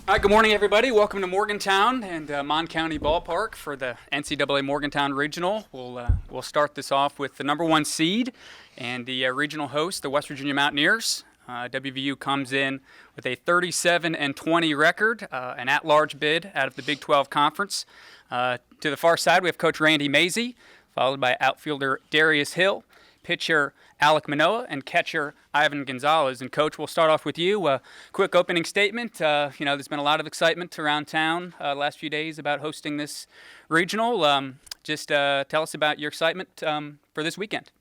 All right, good morning, everybody. Welcome to Morgantown and Mon County Ballpark for the NCAA Morgantown Regional. We'll start this off with the number one seed and the regional host, the West Virginia Mountaineers. WVU comes in with a 37-20 record, an at-large bid out of the Big 12 Conference. To the far side, we have Coach Randy Mazey, followed by outfielder Darius Hill, pitcher Alec Manoa, and catcher Ivan Gonzalez. And Coach, we'll start off with you. Quick opening statement. There's been a lot of excitement around town last few days about hosting this regional. Just tell us about your excitement for this weekend.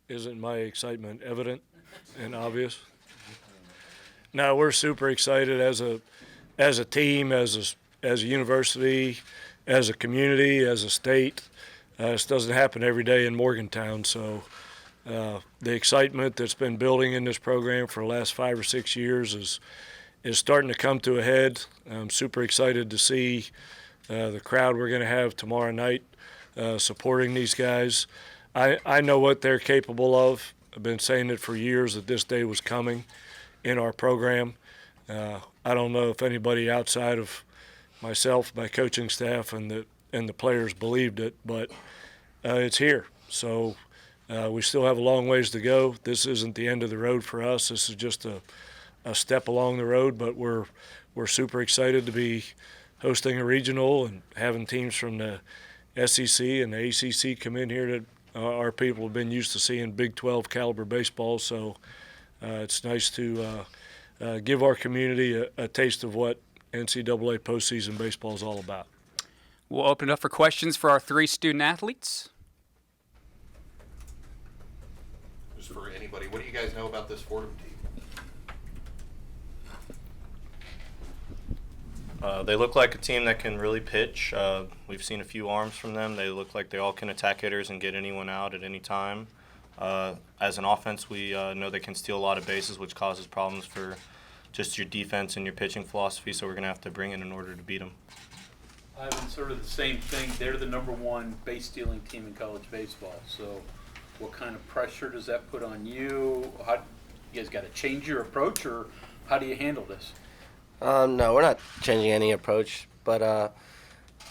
Isn't my excitement evident and obvious? No, we're super excited as a team, as a university, as a community, as a state. This doesn't happen every day in Morgantown, so the excitement that's been building in this program for the last 5 or 6 years is starting to come to a head. I'm super excited to see the crowd we're going to have tomorrow night supporting these guys. I know what they're capable of. I've been saying it for years that this day was coming in our program. I don't know if anybody outside of myself, my coaching staff, and the players believed it, but it's here. So we still have a long ways to go. This isn't the end of the road for us. This is just a step along the road, but we're super excited to be hosting a regional and having teams from the SEC and the ACC come in here that our people have been used to seeing Big 12 caliber baseball. So it's nice to give our community a taste of what NCAA postseason baseball is all about. We'll open it up for questions for our 3 student athletes. Just for anybody, what do you guys know about this Fordham team? They look like a team that can really pitch. We've seen a few arms from them. They look like they all can attack hitters and get anyone out at any time. As an offense, we know they can steal a lot of bases, which causes problems for just your defense and your pitching philosophy, so we're going to have to bring it in order to beat them. Ivan, sort of the same thing. They're the number one base-stealing team in college baseball. So what kind of pressure does that put on you? How, you guys got to change your approach, or how do you handle this? No, we're not changing any approach, but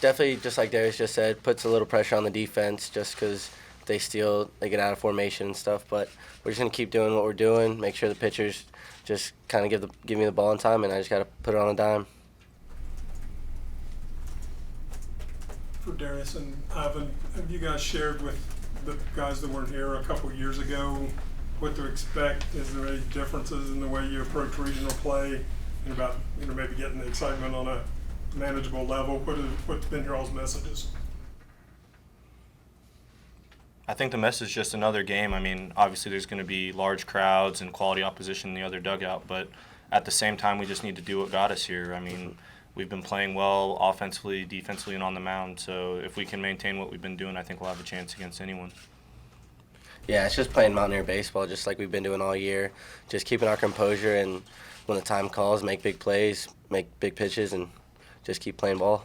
definitely, just like Darius just said, puts a little pressure on the defense just because they steal, they get out of formation and stuff. But we're just going to keep doing what we're doing, make sure the pitchers just kind of give me the ball in time, and I just got to put it on a dime. For Darius and Ivan, have you guys shared with the guys that weren't here a couple of years ago what to expect? Is there any differences in the way you approach regional play and about maybe getting the excitement on a manageable level? What's been your all's messages? I think the message is just another game. I mean, obviously there's going to be large crowds and quality opposition in the other dugout, but at the same time we just need to do what got us here. I mean, we've been playing well offensively, defensively, and on the mound, so if we can maintain what we've been doing, I think we'll have a chance against anyone. Yeah, it's just playing Mountaineer baseball just like we've been doing all year, just keeping our composure, and when the time calls, make big plays, make big pitches, and just keep playing ball.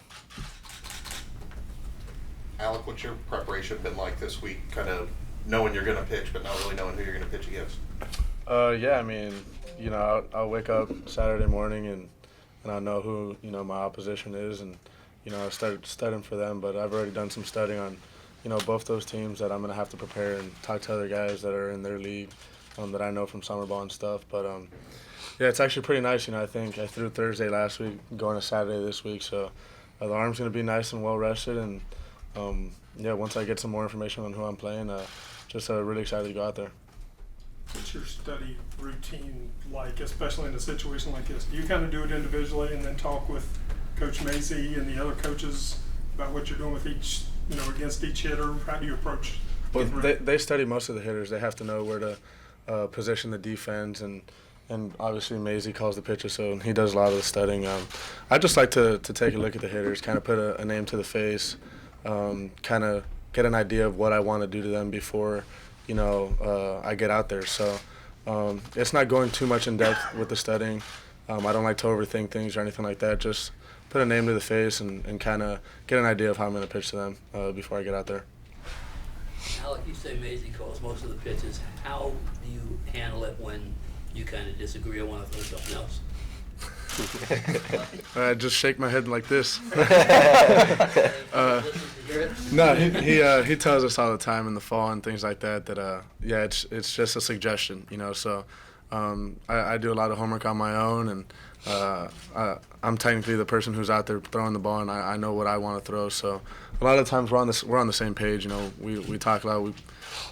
Alec, what's your preparation been like this week, kind of knowing you're going to pitch but not really knowing who you're going to pitch against? Yeah, I mean, I'll wake up Saturday morning and I know who, my opposition is, and, I started studying for them, but I've already done some studying on, both those teams that I'm going to have to prepare and talk to other guys that are in their league that I know from summer ball and stuff. But, yeah, it's actually pretty nice. I think I threw Thursday last week, going to Saturday this week, so the arm's going to be nice and well-rested, and, once I get some more information on who I'm playing, just really excited to go out there. What's your study routine like, especially in a situation like this? Do you kind of do it individually and then talk with Coach Macy and the other coaches about what you're doing with each, against each hitter? How do you approach? Well, they study most of the hitters. They have to know where to position the defense, and obviously Macy calls the pitcher, so he does a lot of the studying. I just like to take a look at the hitters, kind of put a name to the face, kind of get an idea of what I want to do to them before I get out there. So it's not going too much in depth with the studying. I don't like to overthink things or anything like that. Just put a name to the face and kind of get an idea of how I'm going to pitch to them before I get out there. Alec, you say Maisie calls most of the pitches. How do you handle it when you kind of disagree or want to throw something else? I just shake my head like this. Listen to hear it. No, he tells us all the time in the fall and things like that yeah, it's just a suggestion, you know. So I do a lot of homework on my own, and I'm technically the person who's out there throwing the ball, and I know what I want to throw. So a lot of times we're on the same page, you know. We talk a lot. We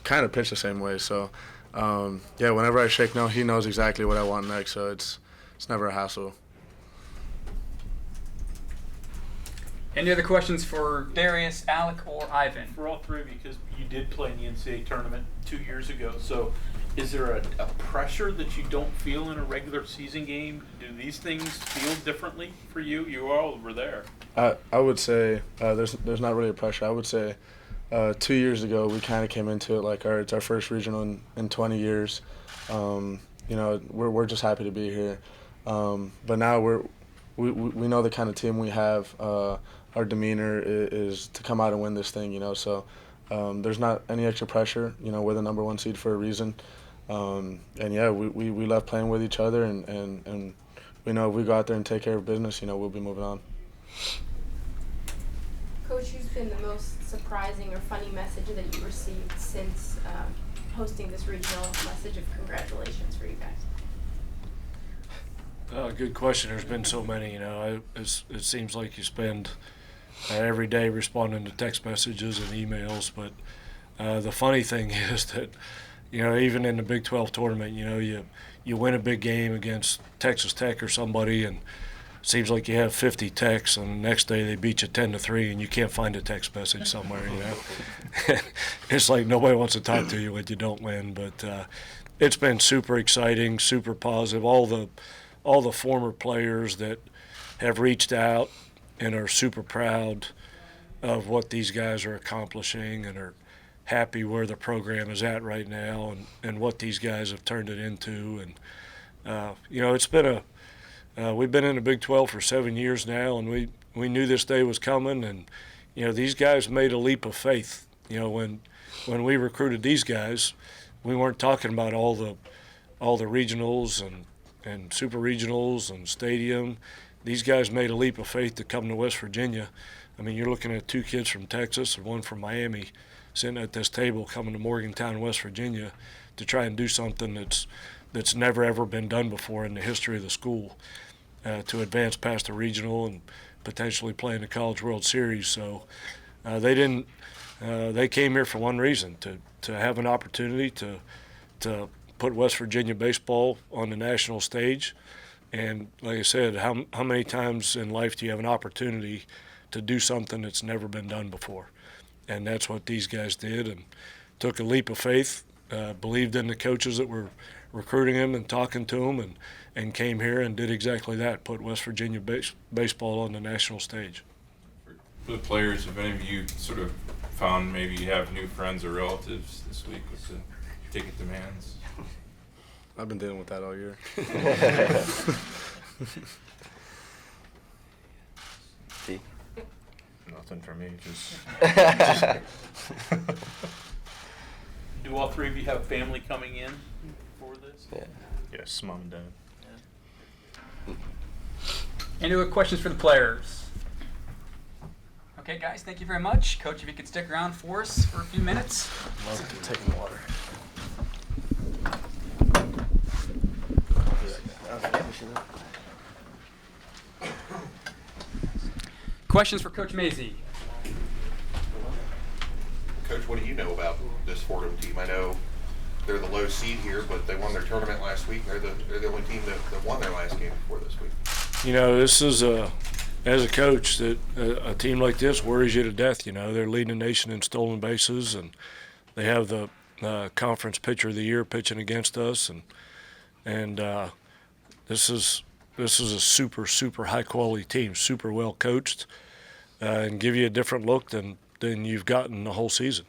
kind of pitch the same way. So yeah, whenever I shake no, he knows exactly what I want next. So it's never a hassle. Any other questions for Darius, Alec, or Ivan? For all three of you, because you did play in the NCAA tournament 2 years ago, so is there a pressure that you don't feel in a regular season game? Do these things feel differently for you? You all were there. I would say there's not really a pressure. I would say 2 years ago we kind of came into it like, all right, it's our first regional in 20 years. You know, we're just happy to be here. But now we know the kind of team we have. Our demeanor is to come out and win this thing, you know. So there's not any extra pressure. You know, we're the number 1 seed for a reason. And yeah, we love playing with each other, and we know if we go out there and take care of business, you know, we'll be moving on. Coach, who's been the most surprising or funny message that you received since hosting this regional? Message of congratulations for you guys. Good question. There's been so many, you know. It seems like you spend every day responding to text messages and emails, but the funny thing is that, you know, even in the Big 12 tournament, you know, you win a big game against Texas Tech or somebody, and it seems like you have 50 texts, and the next day they beat you 10-3, and you can't find a text message somewhere, you know. It's like nobody wants to talk to you when you don't win, but it's been super exciting, super positive. All the former players that have reached out and are super proud of what these guys are accomplishing and are happy where the program is at right now and what these guys have turned it into. And, you know, it's been we've been in the Big 12 for 7 years now, and we knew this day was coming. And, you know, these guys made a leap of faith. You know, when we recruited these guys, we weren't talking about all the regionals and super regionals and stadium. These guys made a leap of faith to come to West Virginia. I mean, you're looking at 2 kids from Texas and 1 from Miami sitting at this table coming to Morgantown, West Virginia to try and do something that's never ever been done before in the history of the school, to advance past the regional and potentially play in the College World Series. So they came here for one reason, to have an opportunity to put West Virginia baseball on the national stage. And like I said, how many times in life do you have an opportunity to do something that's never been done before? And that's what these guys did, and took a leap of faith, believed in the coaches that were recruiting them and talking to them, and came here and did exactly that, put West Virginia baseball on the national stage. For the players, have any of you sort of found maybe you have new friends or relatives this week with the ticket demands? I've been dealing with that all year. See? Nothing for me, just Do all three of you have family coming in for this? Yeah. yes, mom and dad. Any other questions for the players? Okay, guys, thank you very much. Coach, if you could stick around for us for a few minutes. Love taking water. Questions for Coach Mazey? Coach, what do you know about this Fordham team? I know they're the low seed here, but they won their tournament last week. They're the only team that won their last game before this week. You know, this is as a coach, that a team like this worries you to death. You know, they're leading the nation in stolen bases, and they have the conference pitcher of the year pitching against us, and this is a super high quality team, super well coached, and give you a different look than you've gotten the whole season.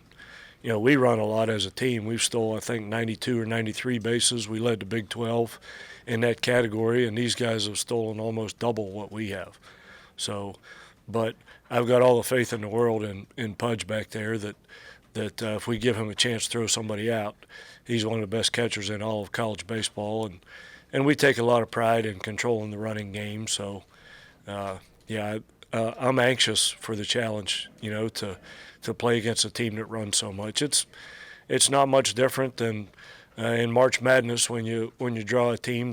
You know, we run a lot as a team. We've stole, I think, 92 or 93 bases. We led the Big 12 in that category, and these guys have stolen almost double what we have. So, but I've got all the faith in the world in Pudge back there that if we give him a chance to throw somebody out, he's one of the best catchers in all of college baseball, and we take a lot of pride in controlling the running game. So, I'm anxious for the challenge, to play against a team that runs so much. It's not much different than in March Madness when you draw a team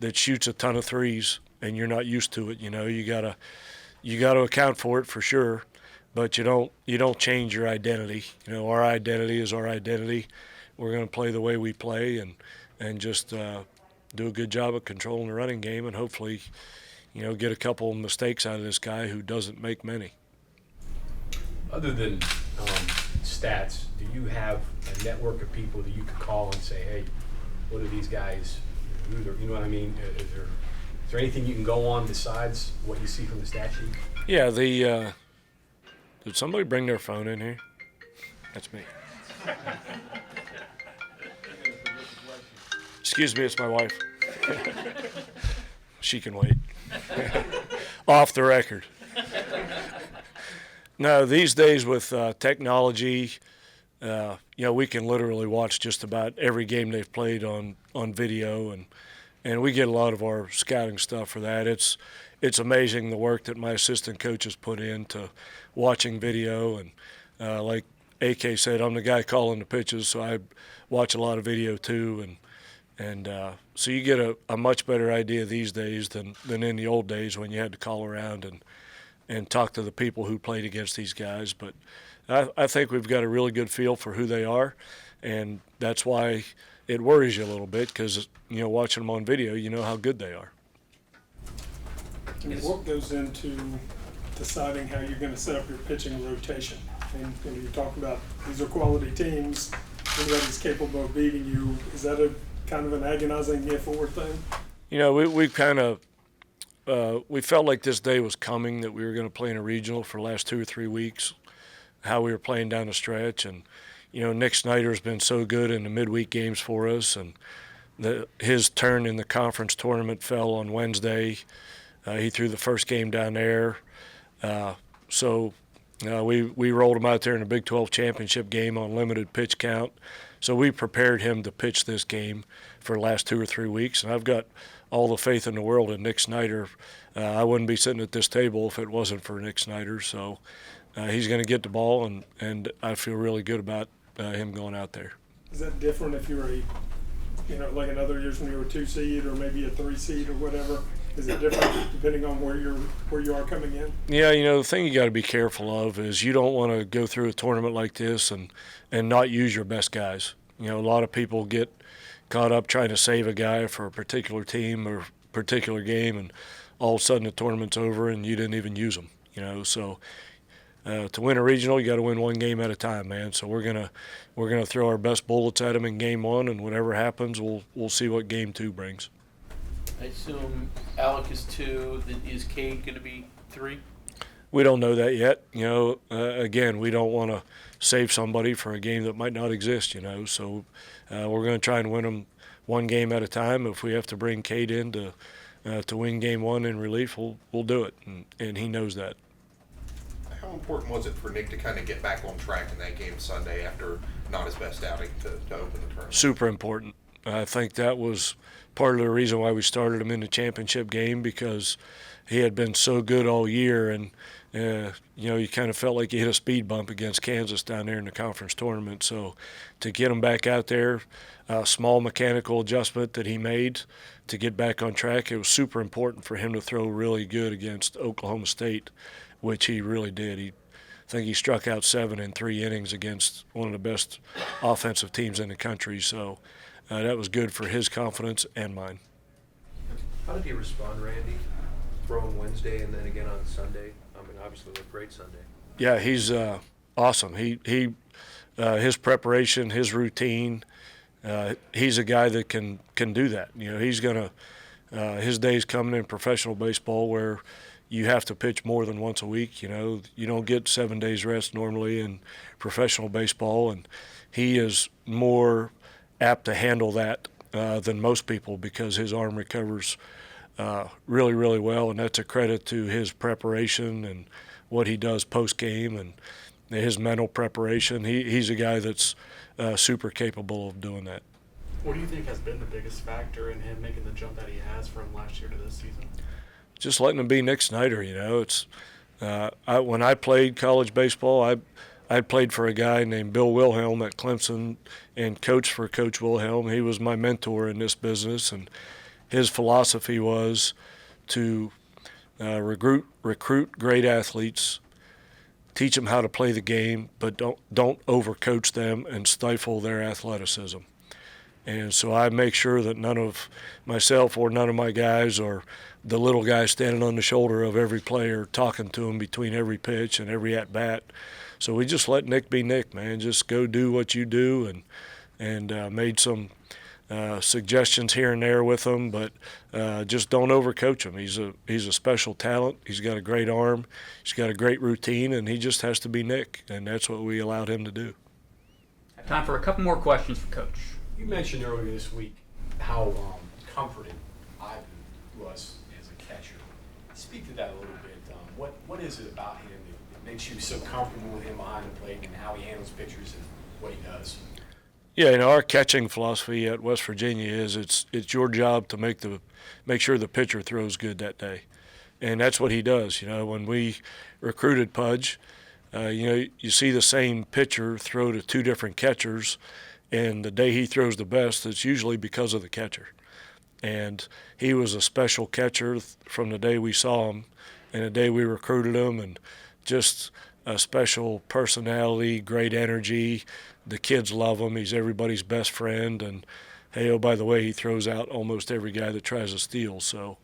that shoots a ton of threes and you're not used to it. You gotta account for it for sure, but you don't change your identity. Our identity is our identity. We're going to play the way we play and just do a good job of controlling the running game and hopefully, get a couple of mistakes out of this guy who doesn't make many. Other than stats, do you have a network of people that you could call and say, hey, what are these guys? You know what I mean? Is there anything you can go on besides what you see from the stat sheet? Yeah, did somebody bring their phone in here? That's me. Excuse me, it's my wife. She can wait. Off the record. No, these days with technology, we can literally watch just about every game they've played on video, and we get a lot of our scouting stuff for that. It's amazing the work that my assistant coaches put into watching video, and like AK said, I'm the guy calling the pitches, so I watch a lot of video too, and so you get a much better idea these days than in the old days when you had to call around and talk to the people who played against these guys. But I think we've got a really good feel for who they are, and that's why it worries you a little bit because, watching them on video, you know how good they are. What goes into deciding how you're going to set up your pitching rotation? And you talk about these are quality teams, anybody's capable of beating you. Is that a kind of an agonizing if-or thing? We kind of we felt like this day was coming, that we were going to play in a regional for the last 2 or 3 weeks, how we were playing down the stretch. And, Nick Snyder's been so good in the midweek games for us, and his turn in the conference tournament fell on Wednesday. He threw the first game down there. So we rolled him out there in the Big 12 championship game on limited pitch count. So we prepared him to pitch this game for the last 2 or 3 weeks, and I've got all the faith in the world in Nick Snyder. I wouldn't be sitting at this table if it wasn't for Nick Snyder. So he's going to get the ball, and I feel really good about him going out there. Is that different if you're like in other years when you were a 2 seed or maybe a 3 seed or whatever? Is it different depending on where you are coming in? Yeah, the thing you got to be careful of is you don't want to go through a tournament like this and not use your best guys. A lot of people get caught up trying to save a guy for a particular team or particular game, and all of a sudden the tournament's over and you didn't even use them. So to win a regional, you got to win one game at a time, man. So we're gonna throw our best bullets at them in game 1, and whatever happens, we'll see what game 2 brings. I assume Alec is 2. Is Cade going to be 3? We don't know that yet. Again, we don't want to save somebody for a game that might not exist. So we're going to try and win them one game at a time. If we have to bring Cade in to win game 1 in relief, we'll do it, and he knows that. How important was it for Nick to kind of get back on track in that game Sunday after not his best outing to open the tournament? Super important. I think that was part of the reason why we started him in the championship game, because he had been so good all year, and you kind of felt like he hit a speed bump against Kansas down there in the conference tournament. So to get him back out there, a small mechanical adjustment that he made to get back on track, it was super important for him to throw really good against Oklahoma State, which he really did. I think he struck out 7 in 3 innings against one of the best offensive teams in the country. So that was good for his confidence and mine. How did he respond, Randy, throwing Wednesday and then again on Sunday? I mean, obviously looked great Sunday. Yeah, he's awesome. His preparation, his routine, he's a guy that can do that. He's gonna his day's coming in professional baseball where you have to pitch more than once a week. You don't get 7 days rest normally in professional baseball, and he is more apt to handle that than most people because his arm recovers really, really well, and that's a credit to his preparation and what he does post-game and his mental preparation. He's a guy that's super capable of doing that. What do you think has been the biggest factor in him making the jump that he has from last year to this season? Just letting him be Nick Snyder. It's when I played college baseball, I played for a guy named Bill Wilhelm at Clemson and coached for Coach Wilhelm. He was my mentor in this business, and his philosophy was to recruit great athletes, teach them how to play the game, but don't overcoach them and stifle their athleticism. And so I make sure that none of myself or none of my guys are the little guy standing on the shoulder of every player talking to him between every pitch and every at-bat. So we just let Nick be Nick, man. Just go do what you do, and made some suggestions here and there with him, but just don't overcoach him. He's a special talent. He's got a great arm. He's got a great routine, and he just has to be Nick, and that's what we allowed him to do. Time for a couple more questions for Coach. You mentioned earlier this week how comforting Ivan was as a catcher. Speak to that a little bit. What is it about him that makes you so comfortable with him behind the plate and how he handles pitchers and what he does? Yeah, our catching philosophy at West Virginia is it's your job to make sure the pitcher throws good that day, and that's what he does. When we recruited Pudge, you see the same pitcher throw to two different catchers, and the day he throws the best, it's usually because of the catcher. And he was a special catcher from the day we saw him and the day we recruited him, and just a special personality, great energy. The kids love him. He's everybody's best friend. And, hey, oh, by the way, he throws out almost every guy that tries to steal. So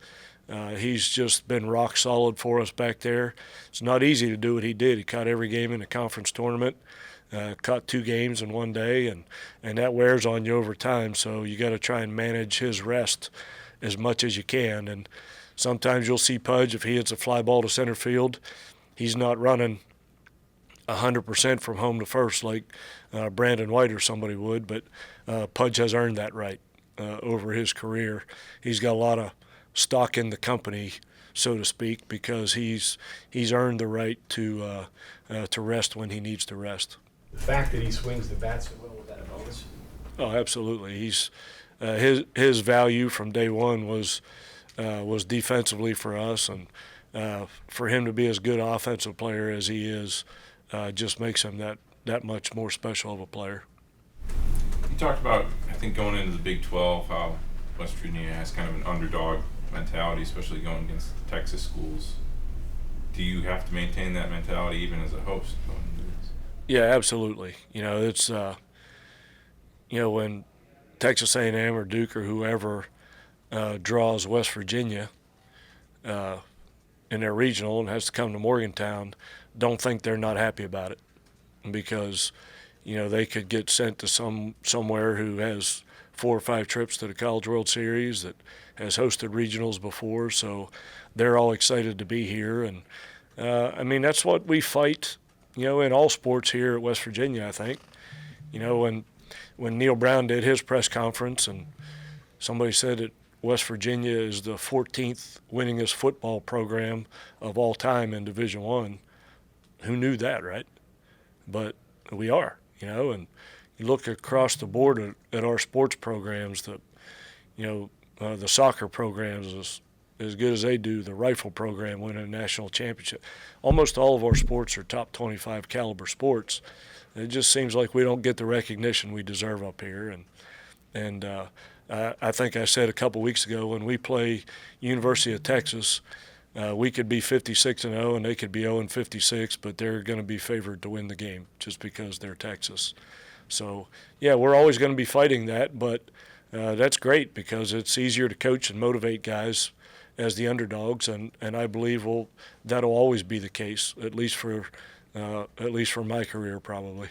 he's just been rock solid for us back there. It's not easy to do what he did. He caught every game in the conference tournament. Caught 2 games in one day, and that wears on you over time. So you got to try and manage his rest as much as you can. And sometimes you'll see Pudge, if he hits a fly ball to center field, he's not running 100% from home to first like Brandon White or somebody would, but Pudge has earned that right over his career. He's got a lot of stock in the company, so to speak, because he's earned the right to rest when he needs to rest. The fact that he swings the bat so well, was that a bonus? Oh, absolutely. He's his value from day one was defensively for us, and for him to be as good offensive player as he is just makes him that much more special of a player. You talked about, I think, going into the Big 12, how West Virginia has kind of an underdog mentality, especially going against Texas schools. Do you have to maintain that mentality even as a host going into this? Yeah, absolutely. It's when Texas A&M or Duke or whoever draws West Virginia in their regional and has to come to Morgantown, don't think they're not happy about it, because they could get sent to somewhere who has 4 or 5 trips to the College World Series, that has hosted regionals before, so they're all excited to be here. And that's what we fight in all sports here at West Virginia. I think when Neil Brown did his press conference and somebody said that West Virginia is the 14th winningest football program of all time in Division I, who knew that, right? But we are, and you look across the board at our sports programs, the soccer programs as good as they do, the rifle program winning a national championship. Almost all of our sports are top 25 caliber sports. It just seems like we don't get the recognition we deserve up here. And I think I said a couple weeks ago, when we play University of Texas, we could be 56-0 and they could be 0-56, but they're going to be favored to win the game just because they're Texas. So, yeah, we're always going to be fighting that, but that's great because it's easier to coach and motivate guys as the underdogs, and I believe that'll always be the case, at least for my career probably.